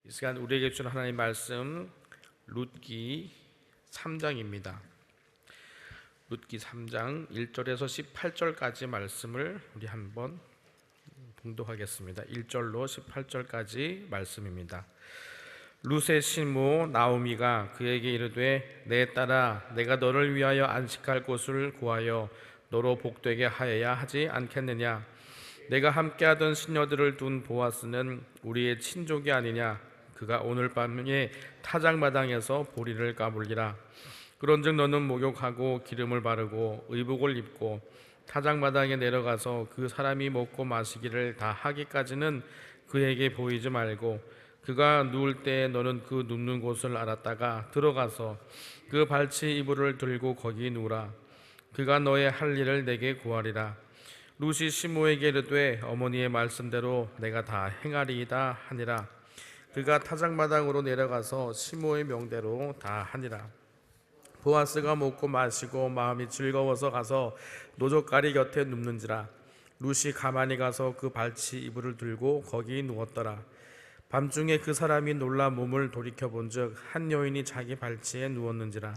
이 시간 우리에게 주신 하나님의 말씀 룻기 3장입니다. 룻기 3장 1절에서 18절까지 말씀을 우리 한번 봉독하겠습니다. 1절로 18절까지 말씀입니다. 룻의 시모 나오미가 그에게 이르되 내 딸아 내가 너를 위하여 안식할 곳을 구하여 너로 복되게 하여야 하지 않겠느냐. 내가 함께하던 시녀들을 둔 보아스는 우리의 친족이 아니냐. 그가 오늘 밤에 타작마당에서 보리를 까불리라. 그런즉 너는 목욕하고 기름을 바르고 의복을 입고 타작마당에 내려가서 그 사람이 먹고 마시기를 다 하기까지는 그에게 보이지 말고 그가 누울 때 너는 그 눕는 곳을 알았다가 들어가서 그 발치 이불을 들고 거기 누우라. 그가 너의 할 일을 내게 구하리라. 룻이 시모에게 이르되 어머니의 말씀대로 내가 다 행하리이다 하니라. 그가 타작마당으로 내려가서 시모의 명대로 다 하니라. 보아스가 먹고 마시고 마음이 즐거워서 가서 노젓가리 곁에 눕는지라. 룻이 가만히 가서 그 발치 이불을 들고 거기 누웠더라. 밤중에 그 사람이 놀라 몸을 돌이켜본즉 한 여인이 자기 발치에 누웠는지라.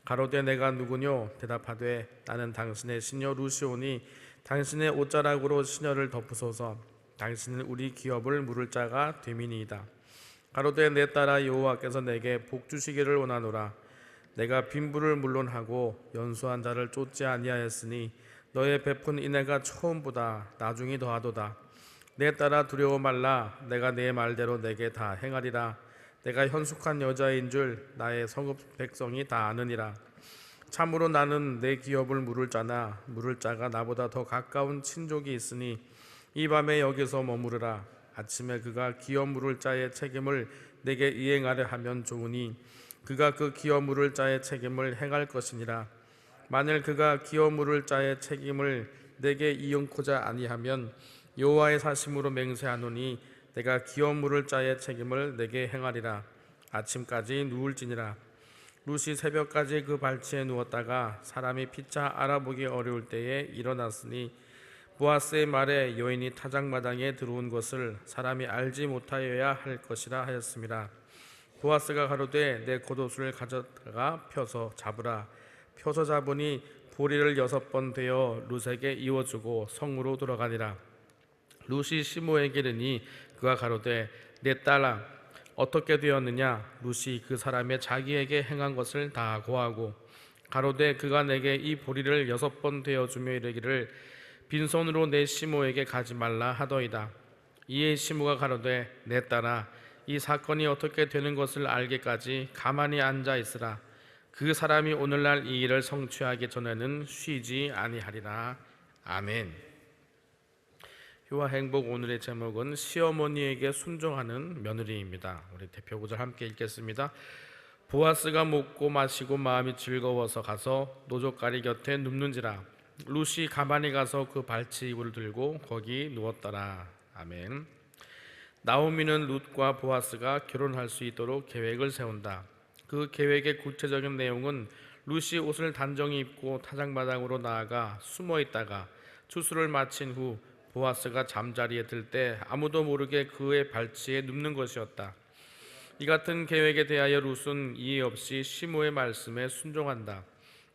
가로되 내가 누구뇨? 대답하되 나는 당신의 시녀 룻이오니 당신의 옷자락으로 시녀를 덮으소서. 당신은 우리 기업을 물을 자가 됨이니이다. 가로되 내 딸아 여호와께서 내게 복 주시기를 원하노라. 내가 빈부를 물론하고 연수한 자를 쫓지 아니하였으니 너의 베푼 인애가 처음보다 나중이 더하도다. 내 딸아 두려워 말라. 내가 내 말대로 내게 다 행하리라. 내가 현숙한 여자인 줄 나의 성읍 백성이 다 아느니라. 참으로 나는 내 기업을 물을 자나 물을 자가 나보다 더 가까운 친족이 있으니 이 밤에 여기서 머무르라. 아침에 그가 기업 물을 자의 책임을 내게 이행하려 하면 좋으니 그가 그 기업 물을 자의 책임을 행할 것이니라. 만일 그가 기업 물을 자의 책임을 내게 이응코자 아니하면 여호와의 사심으로 맹세하노니 내가 기업 물을 자의 책임을 내게 행하리라. 아침까지 누울지니라. 룻이 새벽까지 그 발치에 누웠다가 사람이 피차 알아보기 어려울 때에 일어났으니 보아스의 말에 여인이 타작마당에 들어온 것을 사람이 알지 못하여야 할 것이라 하였습니다. 보아스가 가로되 내 겉옷을 가져다가 펴서 잡으라. 펴서 잡으니 보리를 6번 되어 룻에게 이어주고 성으로 돌아가니라. 룻이 시모에게 이르니 그가 가로되 내 딸아 어떻게 되었느냐. 룻이 그 사람의 자기에게 행한 것을 다 고하고 가로되 그가 내게 이 보리를 6번 되어주며 이르기를 빈손으로 내 시모에게 가지 말라 하더이다. 이에 시모가 가로되 내 딸아 이 사건이 어떻게 되는 것을 알기까지 가만히 앉아 있으라. 그 사람이 오늘날 이 일을 성취하기 전에는 쉬지 아니하리라. 아멘. 효와 행복. 오늘의 제목은 시어머니에게 순종하는 며느리입니다. 우리 대표 구절 함께 읽겠습니다. 보아스가 먹고 마시고 마음이 즐거워서 가서 노젓가리 곁에 눕는지라. 룻이 가만히 가서 그 발치 이불을 들고 거기 누웠더라. 아멘. 나오미는 룻과 보아스가 결혼할 수 있도록 계획을 세운다. 그 계획의 구체적인 내용은 룻이 옷을 단정히 입고 타작마당으로 나아가 숨어 있다가 추수를 마친 후 보아스가 잠자리에 들 때 아무도 모르게 그의 발치에 눕는 것이었다. 이 같은 계획에 대하여 룻은 이해 없이 시모의 말씀에 순종한다.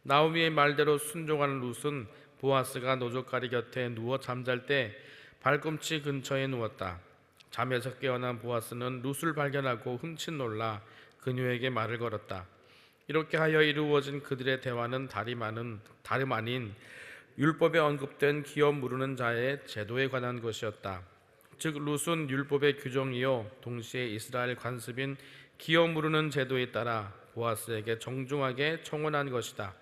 나오미의 말대로 순종하는 룻은 보아스가 노젓가리 곁에 누워 잠잘 때 발꿈치 근처에 누웠다. 잠에서 깨어난 보아스는 룻을 발견하고 흠칫 놀라 그녀에게 말을 걸었다. 이렇게 하여 이루어진 그들의 대화는 다름 아닌 율법에 언급된 기업 무르는 자의 제도에 관한 것이었다. 즉 룻은 율법의 규정이요 동시에 이스라엘 관습인 기업 무르는 제도에 따라 보아스에게 정중하게 청혼한 것이다.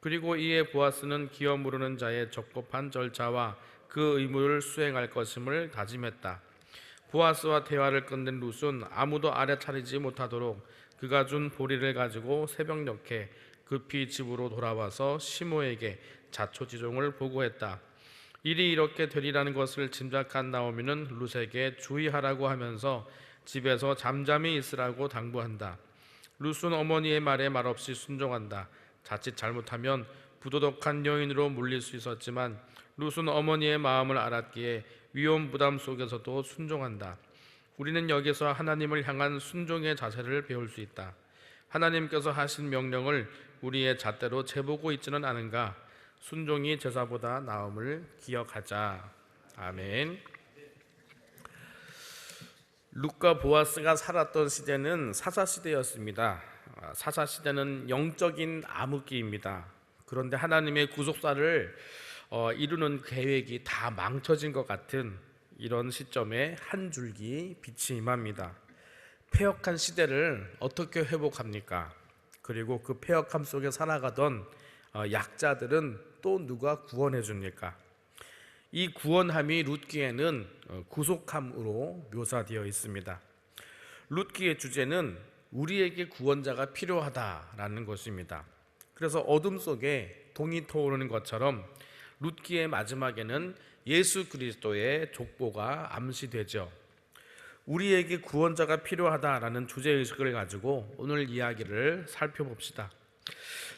그리고 이에 보아스는 기업 무르는 자의 적법한 절차와 그 의무를 수행할 것임을 다짐했다. 보아스와 대화를 끝낸 룻은 아무도 알아차리지 못하도록 그가 준 보리를 가지고 새벽녘에 급히 집으로 돌아와서 시모에게 자초지종을 보고했다. 일이 이렇게 되리라는 것을 짐작한 나오미는 룻에게 주의하라고 하면서 집에서 잠잠히 있으라고 당부한다. 룻은 어머니의 말에 말없이 순종한다. 자칫 잘못하면 부도덕한 여인으로 물릴 수 있었지만 룻은 어머니의 마음을 알았기에 위험 부담 속에서도 순종한다. 우리는 여기서 하나님을 향한 순종의 자세를 배울 수 있다. 하나님께서 하신 명령을 우리의 잣대로 재보고 있지는 않은가? 순종이 제사보다 나음을 기억하자. 아멘. 룻과 보아스가 살았던 시대는 사사시대였습니다. 사사시대는 영적인 암흑기입니다. 그런데 하나님의 구속사를 이루는 계획이 다 망쳐진 것 같은 이런 시점에 한 줄기 빛이 임합니다. 패역한 시대를 어떻게 회복합니까? 그리고 그 패역함 속에 살아가던 약자들은 또 누가 구원해 줍니까? 이 구원함이 룻기에는 구속함으로 묘사되어 있습니다. 룻기의 주제는 우리에게 구원자가 필요하다라는 것입니다. 그래서 어둠 속에 동이 터오르는 것처럼 룻기의 마지막에는 예수 그리스도의 족보가 암시되죠. 우리에게 구원자가 필요하다라는 주제의식을 가지고 오늘 이야기를 살펴봅시다.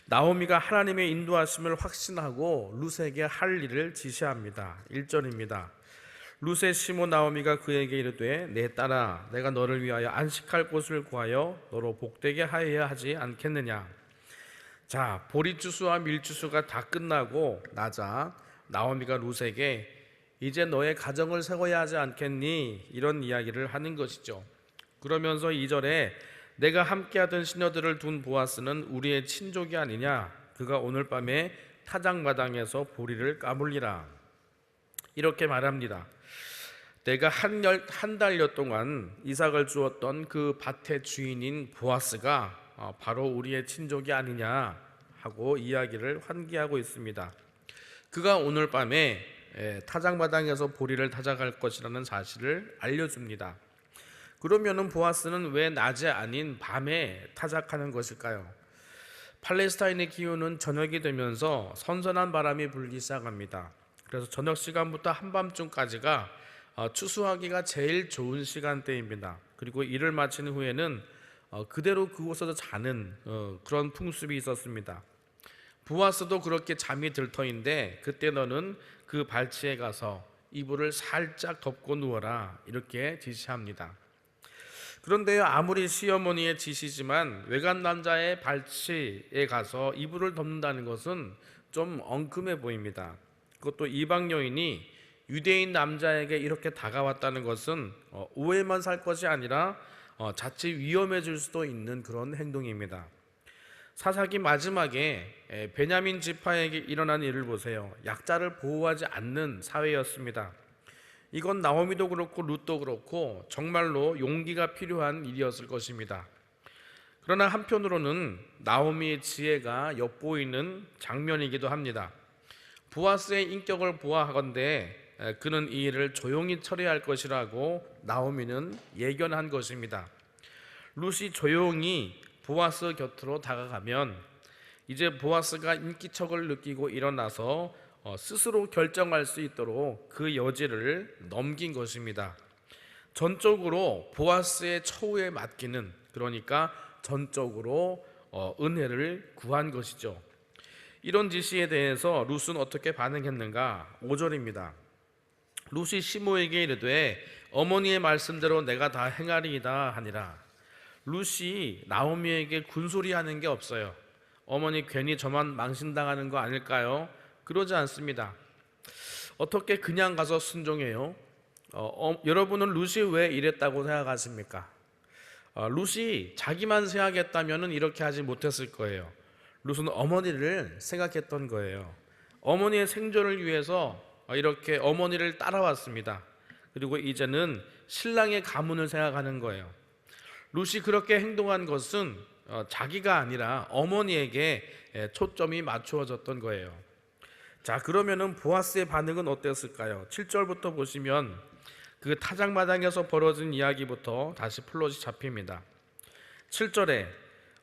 나오미가 하나님의 인도하심을 확신하고 룻에게 할 일을 지시합니다. 1절입니다. 룻의 시모 나오미가 그에게 이르되 내 딸아 내가 너를 위하여 안식할 곳을 구하여 너로 복되게 하여야 하지 않겠느냐. 자, 보리주수와 밀주수가 다 끝나고 나자 나오미가 룻에게 이제 너의 가정을 세워야 하지 않겠니? 이런 이야기를 하는 것이죠. 그러면서 2절에 내가 함께하던 시녀들을 둔 보아스는 우리의 친족이 아니냐? 그가 오늘 밤에 타작마당에서 보리를 까물리라. 이렇게 말합니다. 내가 한 달여 동안 이삭을 주었던 그 밭의 주인인 보아스가 바로 우리의 친족이 아니냐 하고 이야기를 환기하고 있습니다. 그가 오늘 밤에 타작마당에서 보리를 타작할 것이라는 사실을 알려줍니다. 그러면은 보아스는 왜 낮에 아닌 밤에 타작하는 것일까요? 팔레스타인의 기후는 저녁이 되면서 선선한 바람이 불기 시작합니다. 그래서 저녁 시간부터 한밤중까지가 추수하기가 제일 좋은 시간대입니다. 그리고 일을 마친 후에는 그대로 그곳에서 자는 그런 풍습이 있었습니다. 보아스도 그렇게 잠이 들 터인데 그때 너는 그 발치에 가서 이불을 살짝 덮고 누워라 이렇게 지시합니다. 그런데요, 아무리 시어머니의 지시지만 외간 남자의 발치에 가서 이불을 덮는다는 것은 좀 엉큼해 보입니다. 그것도 이방 여인이 유대인 남자에게 이렇게 다가왔다는 것은 오해만 살 것이 아니라 자칫 위험해질 수도 있는 그런 행동입니다. 사사기 마지막에 베냐민 지파에게 일어난 일을 보세요. 약자를 보호하지 않는 사회였습니다. 이건 나오미도 그렇고 룻도 그렇고 정말로 용기가 필요한 일이었을 것입니다. 그러나 한편으로는 나오미의 지혜가 엿보이는 장면이기도 합니다. 보아스의 인격을 보아하건대 그는 이 일을 조용히 처리할 것이라고 나오미는 예견한 것입니다. 룻이 조용히 보아스 곁으로 다가가면 이제 보아스가 인기척을 느끼고 일어나서 스스로 결정할 수 있도록 그 여지를 넘긴 것입니다. 전적으로 보아스의 처우에 맡기는, 그러니까 전적으로 은혜를 구한 것이죠. 이런 지시에 대해서 룻은 어떻게 반응했는가? 5절입니다. 룻이 시모에게 이르되 어머니의 말씀대로 내가 다 행하리이다 하니라. 룻이 나오미에게 군소리하는 게 없어요. 어머니 괜히 저만 망신당하는 거 아닐까요? 그러지 않습니다. 어떻게 그냥 가서 순종해요? 여러분은 룻이 왜 이랬다고 생각하십니까? 룻이 자기만 생각했다면 이렇게 하지 못했을 거예요. 룻은 어머니를 생각했던 거예요. 어머니의 생존을 위해서 이렇게 어머니를 따라왔습니다. 그리고 이제는 신랑의 가문을 생각하는 거예요. 룻이 그렇게 행동한 것은 자기가 아니라 어머니에게 초점이 맞추어졌던 거예요. 자, 그러면은 보아스의 반응은 어땠을까요? 7절부터 보시면 그 타작마당에서 벌어진 이야기부터 다시 플롯이 잡힙니다. 7절에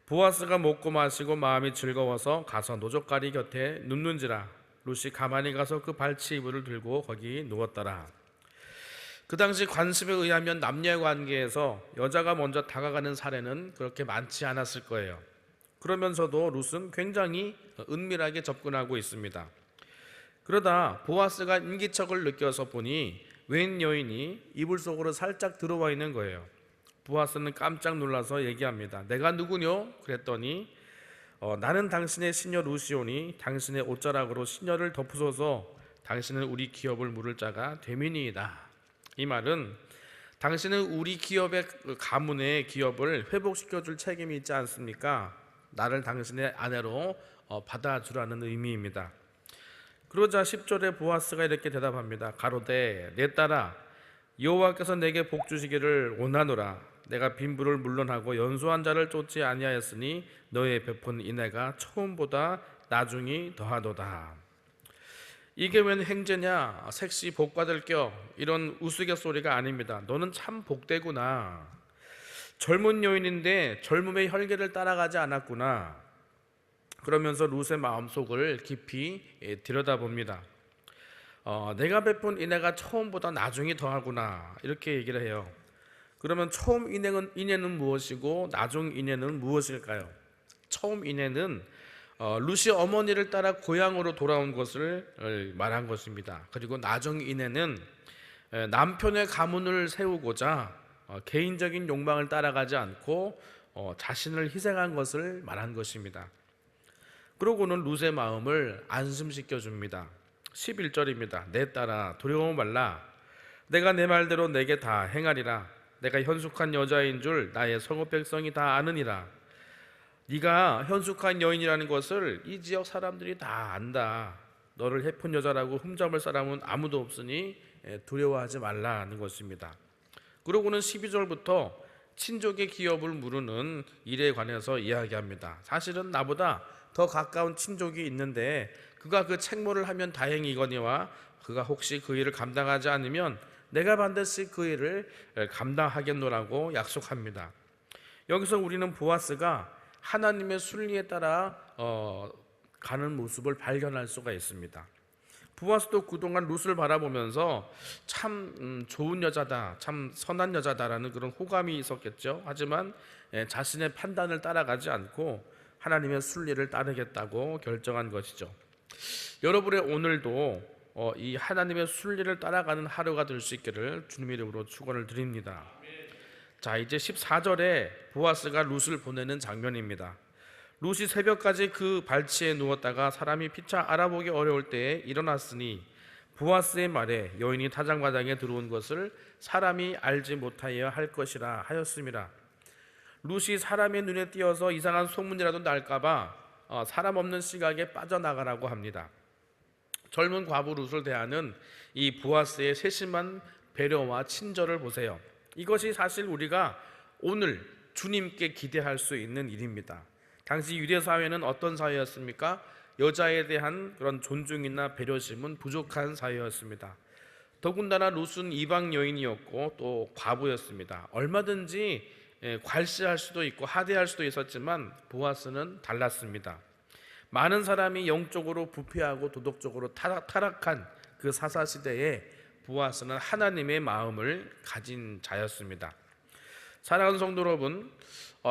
보아스가 먹고 마시고 마음이 즐거워서 가서 노젓가리 곁에 눕는지라. 룻이 가만히 가서 그 발치 이불을 들고 거기 누웠더라. 그 당시 관습에 의하면 남녀의 관계에서 여자가 먼저 다가가는 사례는 그렇게 많지 않았을 거예요. 그러면서도 룻은 굉장히 은밀하게 접근하고 있습니다. 그러다 보아스가 인기척을 느껴서 보니 웬 여인이 이불 속으로 살짝 들어와 있는 거예요. 보아스는 깜짝 놀라서 얘기합니다. 내가 누구뇨? 그랬더니 나는 당신의 시녀 루시오니 당신의 옷자락으로 시녀를 덮으소서 당신은 우리 기업을 물을 자가 되미니이다. 이 말은 당신은 우리 기업의 가문의 기업을 회복시켜줄 책임이 있지 않습니까? 나를 당신의 아내로 받아주라는 의미입니다. 그러자 10절에 보아스가 이렇게 대답합니다. 가로되 내 딸아 여호와께서 내게 복 주시기를 원하노라. 내가 빈부를 물론하고 연소한 자를 쫓지 아니하였으니 너의 베푼 인애가 처음보다 나중이 더하도다. 이게 웬 행제냐? 색시 복받을겨. 이런 우스갯소리가 아닙니다. 너는 참 복되구나. 젊은 여인인데 젊음의 혈기를 따라가지 않았구나. 그러면서 룻의 마음속을 깊이 들여다봅니다. 내가 베푼 인애가 처음보다 나중이 더하구나 이렇게 얘기를 해요. 그러면 처음 인애는 무엇이고 나중 인애는 무엇일까요? 처음 인애는 룻이 어머니를 따라 고향으로 돌아온 것을 말한 것입니다. 그리고 나중 인애는 남편의 가문을 세우고자 개인적인 욕망을 따라가지 않고 자신을 희생한 것을 말한 것입니다. 그러고는 룻의 마음을 안심시켜 줍니다. 11절입니다. 내 딸아 두려워 말라. 내가 내 말대로 내게 다 행하리라. 내가 현숙한 여자인 줄 나의 성읍 백성이 다 아느니라. 네가 현숙한 여인이라는 것을 이 지역 사람들이 다 안다. 너를 해픈 여자라고 흠잡을 사람은 아무도 없으니 두려워하지 말라는 것입니다. 그러고는 12절부터 친족의 기업을 물으는 일에 관해서 이야기합니다. 사실은 나보다 더 가까운 친족이 있는데 그가 그 책무를 하면 다행이거니와 그가 혹시 그 일을 감당하지 않으면 내가 반드시 그 일을 감당하겠노라고 약속합니다. 여기서 우리는 보아스가 하나님의 순리에 따라 가는 모습을 발견할 수가 있습니다. 보아스도 그동안 룻을 바라보면서 참 좋은 여자다, 참 선한 여자다라는 그런 호감이 있었겠죠. 하지만 자신의 판단을 따라가지 않고 하나님의 순리를 따르겠다고 결정한 것이죠. 여러분의 오늘도 이 하나님의 순리를 따라가는 하루가 될 수 있기를 주님의 이름으로 축원을 드립니다. 자, 이제 14절에 보아스가 룻을 보내는 장면입니다. 룻이 새벽까지 그 발치에 누웠다가 사람이 피차 알아보기 어려울 때에 일어났으니 보아스의 말에 여인이 타작마당에 들어온 것을 사람이 알지 못하여 할 것이라 하였음이라. 룻이 사람의 눈에 띄어서 이상한 소문이라도 날까봐 사람 없는 시각에 빠져나가라고 합니다. 젊은 과부 룻을 대하는 이 보아스의 세심한 배려와 친절을 보세요. 이것이 사실 우리가 오늘 주님께 기대할 수 있는 일입니다. 당시 유대 사회는 어떤 사회였습니까? 여자에 대한 그런 존중이나 배려심은 부족한 사회였습니다. 더군다나 룻은 이방 여인이었고 또 과부였습니다. 얼마든지 괄시할 수도 있고 하대할 수도 있었지만 보아스는 달랐습니다. 많은 사람이 영적으로 부패하고 도덕적으로 타락한 그 사사시대에 보아스는 하나님의 마음을 가진 자였습니다. 사랑하는 성도 여러분,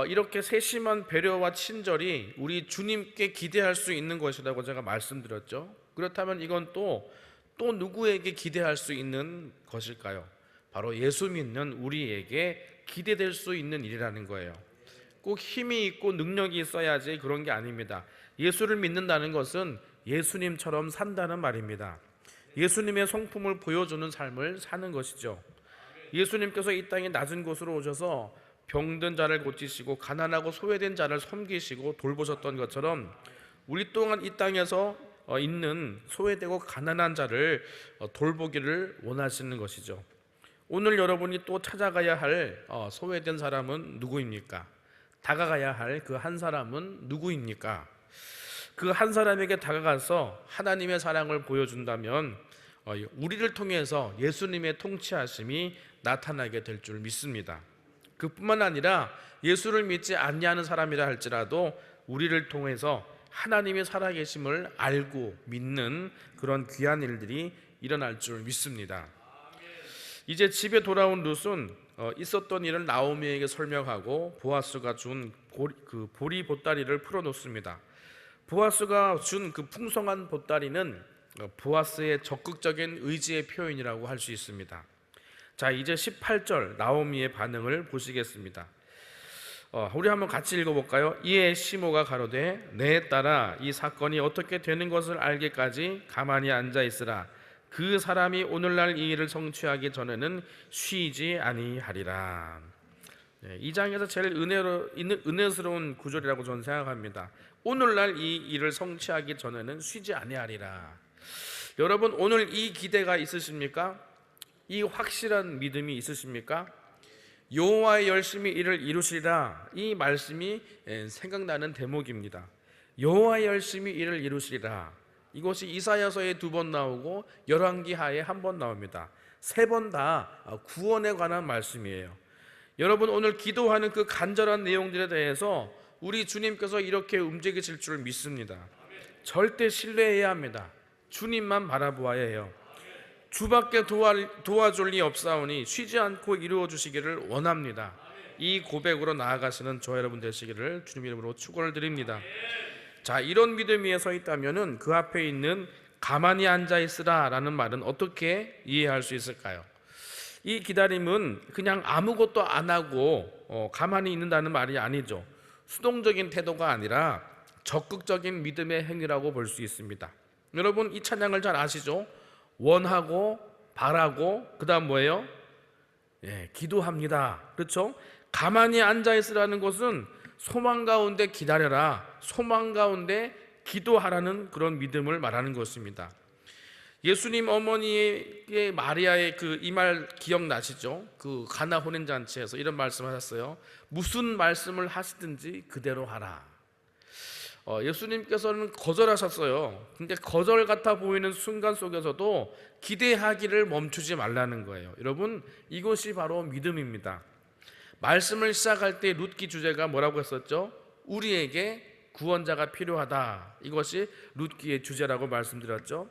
이렇게 세심한 배려와 친절이 우리 주님께 기대할 수 있는 것이라고 제가 말씀드렸죠. 그렇다면 이건 또 누구에게 기대할 수 있는 것일까요? 바로 예수 믿는 우리에게 기대될 수 있는 일이라는 거예요. 꼭 힘이 있고 능력이 있어야지 그런 게 아닙니다. 예수를 믿는다는 것은 예수님처럼 산다는 말입니다. 예수님의 성품을 보여주는 삶을 사는 것이죠. 예수님께서 이 땅에 낮은 곳으로 오셔서 병든 자를 고치시고 가난하고 소외된 자를 섬기시고 돌보셨던 것처럼 우리 또한 이 땅에서 있는 소외되고 가난한 자를 돌보기를 원하시는 것이죠. 오늘 여러분이 또 찾아가야 할 소외된 사람은 누구입니까? 다가가야 할 그 한 사람은 누구입니까? 그 한 사람에게 다가가서 하나님의 사랑을 보여준다면 우리를 통해서 예수님의 통치하심이 나타나게 될 줄 믿습니다. 그뿐만 아니라 예수를 믿지 아니하는 사람이라 할지라도 우리를 통해서 하나님의 살아계심을 알고 믿는 그런 귀한 일들이 일어날 줄 믿습니다. 이제 집에 돌아온 룻은 있었던 일을 나오미에게 설명하고 보아스가 준 그 보리 보따리를 풀어놓습니다. 보아스가 준 그 풍성한 보따리는 보아스의 적극적인 의지의 표현이라고 할 수 있습니다. 자, 이제 18절 나오미의 반응을 보시겠습니다. 우리 한번 같이 읽어볼까요? 이에 시모가 가로되 내 딸아 이 사건이 어떻게 되는 것을 알기까지 가만히 앉아 있으라. 그 사람이 오늘날 이 일을 성취하기 전에는 쉬지 아니하리라. 이 장에서 제일 은혜스러운 구절이라고 저는 생각합니다. 오늘날 이 일을 성취하기 전에는 쉬지 아니하리라. 여러분, 오늘 이 기대가 있으십니까? 이 확실한 믿음이 있으십니까? 여호와의 열심히 일을 이루시리라, 이 말씀이 생각나는 대목입니다. 여호와의 열심히 일을 이루시리라, 이것이 이사야서에 2번 나오고 열왕기하에 1번 나옵니다. 3번 다 구원에 관한 말씀이에요. 여러분, 오늘 기도하는 그 간절한 내용들에 대해서 우리 주님께서 이렇게 움직이실 줄 믿습니다. 절대 신뢰해야 합니다. 주님만 바라보아야 해요. 주밖에 도와줄 리 없사오니 쉬지 않고 이루어 주시기를 원합니다. 이 고백으로 나아가시는 저 여러분 되시기를 주님 이름으로 축원을 드립니다. 자, 이런 믿음 위에 서 있다면은 그 앞에 있는 가만히 앉아 있으라 라는 말은 어떻게 이해할 수 있을까요? 이 기다림은 그냥 아무것도 안 하고 가만히 있는다는 말이 아니죠. 수동적인 태도가 아니라 적극적인 믿음의 행위라고 볼 수 있습니다. 여러분, 이 찬양을 잘 아시죠? 원하고 바라고 그 다음 뭐예요? 기도합니다. 그렇죠? 가만히 앉아 있으라는 것은 소망 가운데 기다려라, 소망 가운데 기도하라는 그런 믿음을 말하는 것입니다. 예수님 어머니의 마리아의 그 이 말 기억나시죠? 그 가나 혼인잔치에서 이런 말씀하셨어요. 무슨 말씀을 하시든지 그대로 하라. 예수님께서는 거절하셨어요. 근데 거절 같아 보이는 순간 속에서도 기대하기를 멈추지 말라는 거예요. 여러분, 이것이 바로 믿음입니다. 말씀을 시작할 때 룻기 주제가 뭐라고 했었죠? 우리에게 구원자가 필요하다. 이것이 룻기의 주제라고 말씀드렸죠.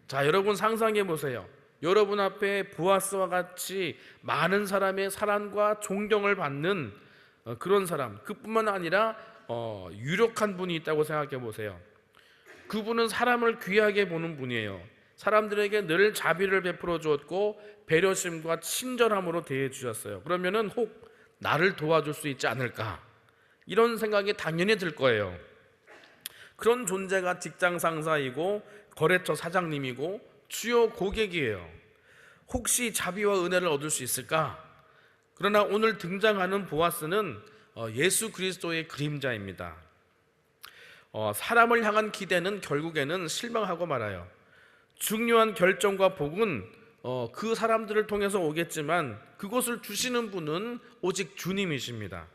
자, 여러분 상상해 보세요. 여러분 앞에 보아스와 같이 많은 사람의 사랑과 존경을 받는 그런 사람, 그뿐만 아니라 유력한 분이 있다고 생각해 보세요. 그분은 사람을 귀하게 보는 분이에요. 사람들에게 늘 자비를 베풀어 주었고 배려심과 친절함으로 대해 주셨어요. 그러면은 혹 나를 도와줄 수 있지 않을까, 이런 생각이 당연히 들 거예요. 그런 존재가 직장 상사이고 거래처 사장님이고 주요 고객이에요. 혹시 자비와 은혜를 얻을 수 있을까? 그러나 오늘 등장하는 보아스는 예수 그리스도의 그림자입니다. 사람을 향한 기대는 결국에는 실망하고 말아요. 중요한 결정과 복은 그 사람들을 통해서 오겠지만 그것을 주시는 분은 오직 주님이십니다.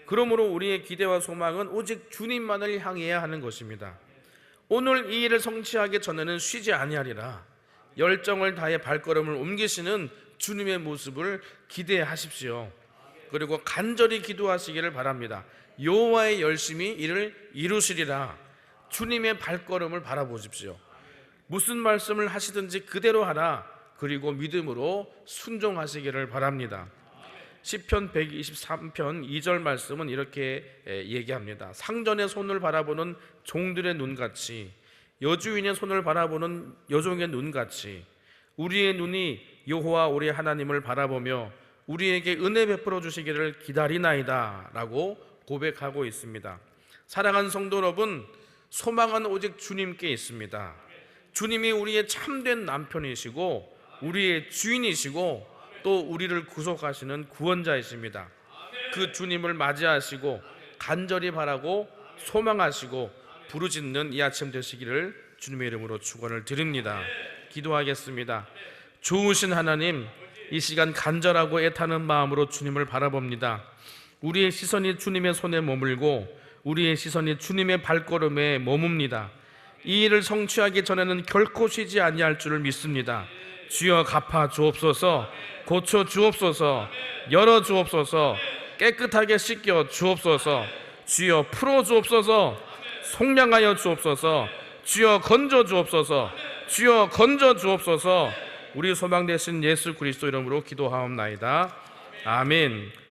그러므로 우리의 기대와 소망은 오직 주님만을 향해야 하는 것입니다. 오늘 이 일을 성취하기 전에는 쉬지 아니하리라. 열정을 다해 발걸음을 옮기시는 주님의 모습을 기대하십시오. 그리고 간절히 기도하시기를 바랍니다. 여호와의 열심히 이를 이루시리라. 주님의 발걸음을 바라보십시오. 무슨 말씀을 하시든지 그대로 하라. 그리고 믿음으로 순종하시기를 바랍니다. 시편 123편 2절 말씀은 이렇게 얘기합니다. 상전의 손을 바라보는 종들의 눈같이, 여주인의 손을 바라보는 여종의 눈같이 우리의 눈이 여호와 우리 하나님을 바라보며 우리에게 은혜 베풀어 주시기를 기다리나이다 라고 고백하고 있습니다. 사랑하는 성도 여러분, 소망은 오직 주님께 있습니다. 주님이 우리의 참된 남편이시고 우리의 주인이시고 또 우리를 구속하시는 구원자이십니다. 그 주님을 맞이하시고 간절히 바라고 소망하시고 부르짖는 이 아침 되시기를 주님의 이름으로 축원을 드립니다. 기도하겠습니다. 좋으신 하나님, 이 시간 간절하고 애타는 마음으로 주님을 바라봅니다. 우리의 시선이 주님의 손에 머물고 우리의 시선이 주님의 발걸음에 머뭅니다. 이 일을 성취하기 전에는 결코 쉬지 아니할 줄을 믿습니다. 주여 갚아 주옵소서, 고쳐 주옵소서, 열어 주옵소서, 깨끗하게 씻겨 주옵소서, 주여 풀어 주옵소서, 속량하여 주옵소서, 주여 건져 주옵소서, 주여 건져 주옵소서. 우리 소망 되신 예수 그리스도 이름으로 기도하옵나이다. 아멘.